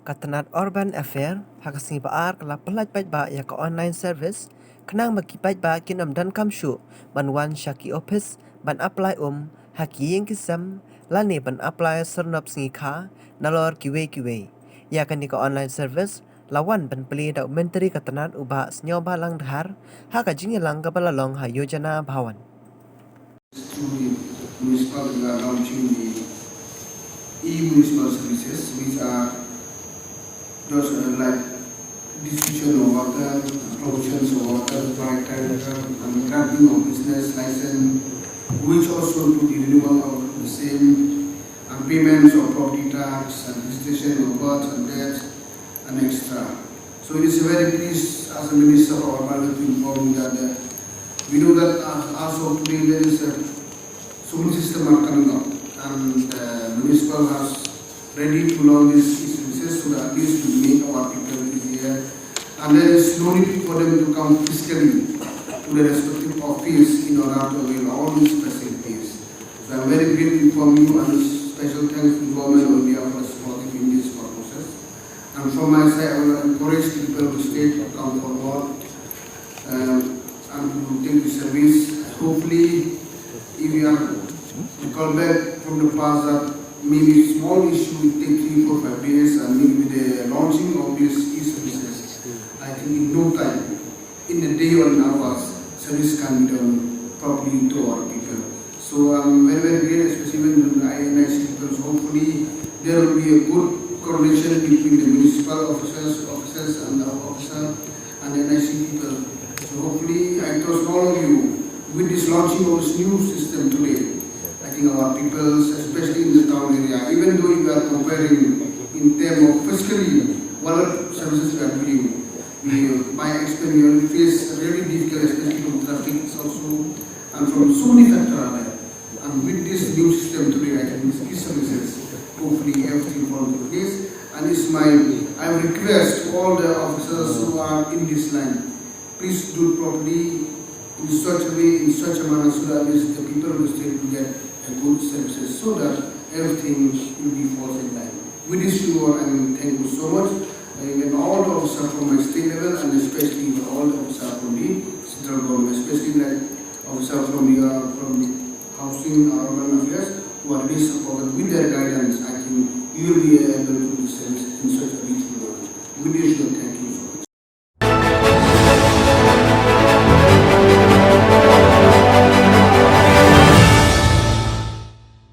Katanat Urban Affair, hakasing baar kala pelaj baj ba ya ka online service, kenang bagi baj ba kinam dan kamshu, ban wan shaki office, ban apply haki yang kisam, lani ban apply sernop singi kha, nalor kiwe. Ya kan ni ka online service, lawan ban peli dokumentari katanat uba snyoba lang dhar, haka jingi lang kabala long ha yojana bhawan. Through the municipal, we are launching the e-municipal services, which are just like distribution of water, provisions of water, right and granting of business license, which also to the renewal of the same, and payments of property tax, and registration of birth and death, and extra. So it is very pleased as a Minister of Urban to inform you that we know that as of today there is a school system are coming up, and municipal has ready to launch these services so that at least to make our people easier. And there is no need for them to come physically to the respective office in order to avail all these facilities. So I am very grateful for you, and special thanks to the government on behalf of supporting in this process. And from my side, I will encourage people to stay to come forward and to take the service. Hopefully, if we are to call back from the past that maybe small issue will take 3, 4, 5 days, and maybe with the launching of these e-services, I think in no time, in a day or in hours, service can be done properly to our people. So I'm very great, especially when the INIC people. So hopefully there will be a good coordination between the municipal officers and the officer and the NIC people. So hopefully I trust all of you with this launching of this new system today. I think our people, especially in the town area, even though we are comparing in terms of fiscally what services we are doing, my experience, we face really difficult, especially from traffic also, and from so many factors. And with this new system today, I think these services, hopefully everything falls into place. And it's I request to all the officers who are in this line, please do it properly in such a way, in such a manner, so that the people of the state will get a good services, so that everything will be falls in line. With this, and thank you so much. And all the officers from my state level, and especially all the officers from the central government, especially like officers from the housing or urban affairs, who are really supported with their guidance. I think you will be able to do the service in such a beautiful way. With this,